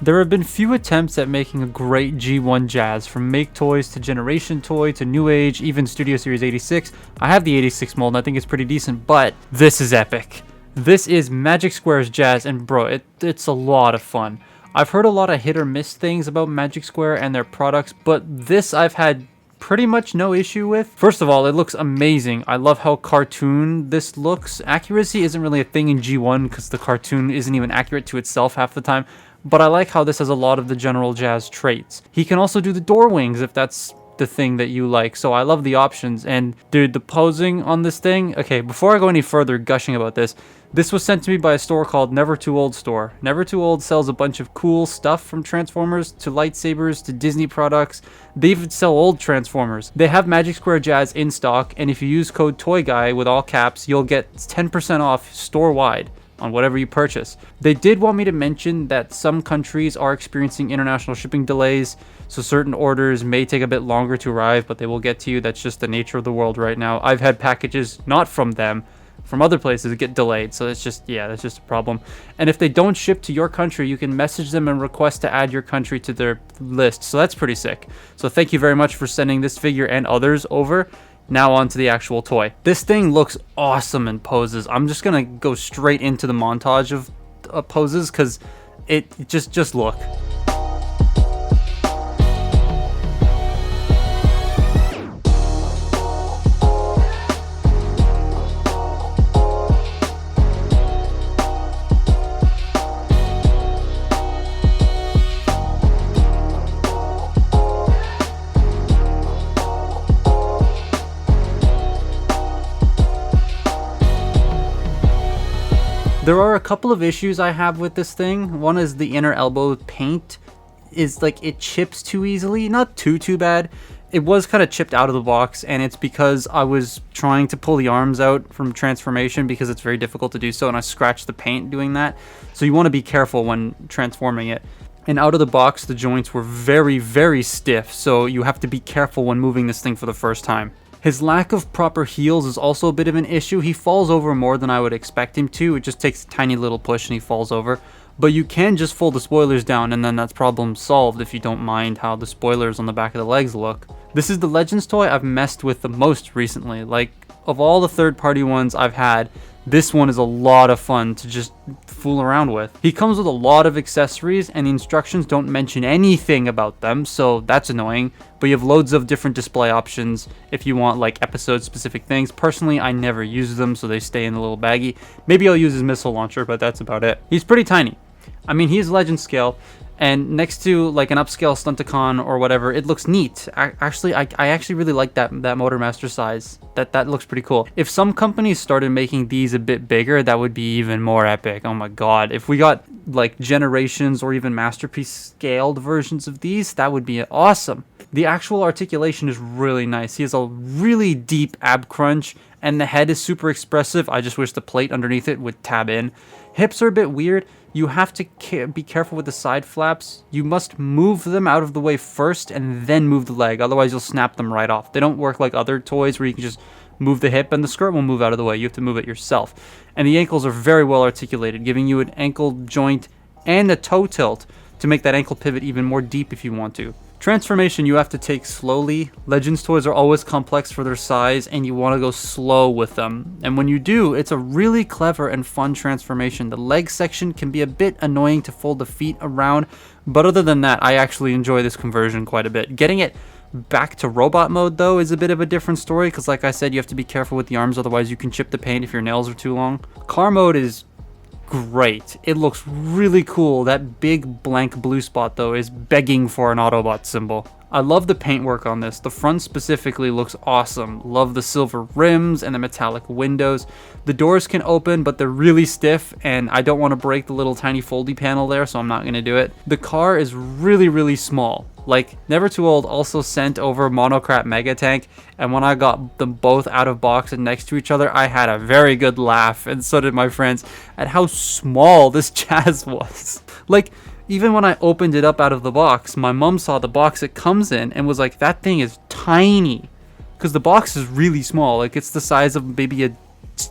There have been few attempts at making a great G1 Jazz, from Make Toys to Generation Toy to New Age, even Studio Series 86. I have the 86 mold and I think it's pretty decent, but this is epic. This is Magic Square's Jazz, and bro, it's a lot of fun. I've heard a lot of hit or miss things about Magic Square and their products, but this I've had pretty much no issue with. First of all, it looks amazing. I love how cartoon this looks. Accuracy isn't really a thing in G1 because the cartoon isn't even accurate to itself half the time, but I like how this has a lot of the general Jazz traits. He can also do the door wings if that's the thing that you like, so I love the options. And dude, the posing on this thing, okay, before I go any further gushing about this was sent to me by a store called Never Too Old Store. Never Too Old sells a bunch of cool stuff, from Transformers to lightsabers to Disney products. They even sell old Transformers. They have Magic Square Jazz in stock, and if you use code TOYGUY with all caps, you'll get 10% off store-wide on whatever you purchase. They did want me to mention that some countries are experiencing international shipping delays, so certain orders may take a bit longer to arrive, but they will get to you. That's just the nature of the world right now. I've had packages, not from them, from other places, get delayed, so that's just a problem. And if they don't ship to your country, you can message them and request to add your country to their list, so that's pretty sick. So thank you very much for sending this figure and others over. Now on to the actual toy. This thing looks awesome in poses. I'm just gonna go straight into the montage of poses because it just look. There are a couple of issues I have with this thing. One is the inner elbow paint is like, it chips too easily. Not too bad. It was kind of chipped out of the box, and it's because I was trying to pull the arms out from transformation because it's very difficult to do so, and I scratched the paint doing that. So you want to be careful when transforming it. And out of the box, the joints were very stiff, so you have to be careful when moving this thing for the first time. His lack of proper heels is also a bit of an issue. He falls over more than I would expect him to. It just takes a tiny little push and he falls over. But you can just fold the spoilers down, and then that's problem solved if you don't mind how the spoilers on the back of the legs look. This is the Legends toy I've messed with the most recently. Like, of all the third-party ones I've had, this one is a lot of fun to just fool around with. He comes with a lot of accessories, and the instructions don't mention anything about them, so that's annoying. But you have loads of different display options if you want like episode-specific things. Personally, I never use them, so they stay in the little baggie. Maybe I'll use his missile launcher, but that's about it. He's pretty tiny. I mean, he's Legend scale, and next to like an upscale Stunticon or whatever, it looks neat. I actually really like that Motormaster size. That looks pretty cool. If some companies started making these a bit bigger, that would be even more epic. Oh my god. If we got like Generations or even Masterpiece scaled versions of these, that would be awesome. The actual articulation is really nice. He has a really deep ab crunch, and the head is super expressive. I just wish the plate underneath it would tab in. Hips are a bit weird. You have to be careful with the side flaps. You must move them out of the way first and then move the leg. Otherwise, you'll snap them right off. They don't work like other toys where you can just move the hip and the skirt will move out of the way. You have to move it yourself. And the ankles are very well articulated, giving you an ankle joint and a toe tilt to make that ankle pivot even more deep if you want to. Transformation you have to take slowly. Legends toys are always complex for their size, and you want to go slow with them. And when you do, it's a really clever and fun transformation. The leg section can be a bit annoying to fold the feet around, but other than that, I actually enjoy this conversion quite a bit. Getting it back to robot mode though is a bit of a different story, because like I said, you have to be careful with the arms, otherwise you can chip the paint if your nails are too long. Car mode is great. It looks really cool. That big blank blue spot though is begging for an Autobot symbol. I love the paintwork on this. The front specifically looks awesome. Love the silver rims and the metallic windows. The doors can open, but they're really stiff, and I don't want to break the little tiny foldy panel there, so I'm not going to do it. The car is really small. Like, Never Too Old also sent over Monocrat Mega Tank, and when I got them both out of box and next to each other, I had a very good laugh, and so did my friends, at how small this Jazz was. Like, even when I opened it up out of the box, my mom saw the box it comes in and was like, that thing is tiny. Because the box is really small. Like, it's the size of maybe a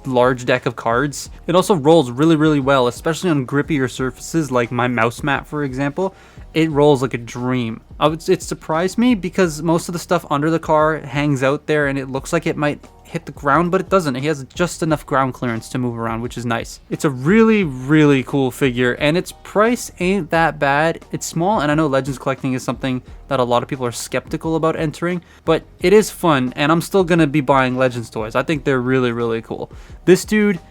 large deck of cards. It also rolls really, really well, especially on grippier surfaces like my mouse mat, for example. It rolls like a dream. It surprised me because most of the stuff under the car hangs out there and it looks like it might hit the ground, but it doesn't. It has just enough ground clearance to move around, which is nice. It's a really, really cool figure, and its price ain't that bad. It's small, and I know Legends collecting is something that a lot of people are skeptical about entering, but it is fun, and I'm still gonna be buying Legends toys. I think they're really, really cool. This dude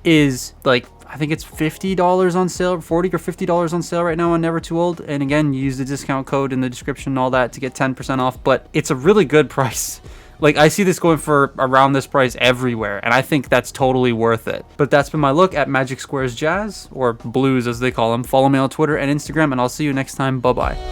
is like, I think it's $50 on sale, $40 or $50 on sale right now on Never Too Old. And again, use the discount code in the description and all that to get 10% off, but it's a really good price. Like, I see this going for around this price everywhere, and I think that's totally worth it. But that's been my look at Magic Squares Jazz, or Blues as they call them. Follow me on Twitter and Instagram, and I'll see you next time. Bye-bye.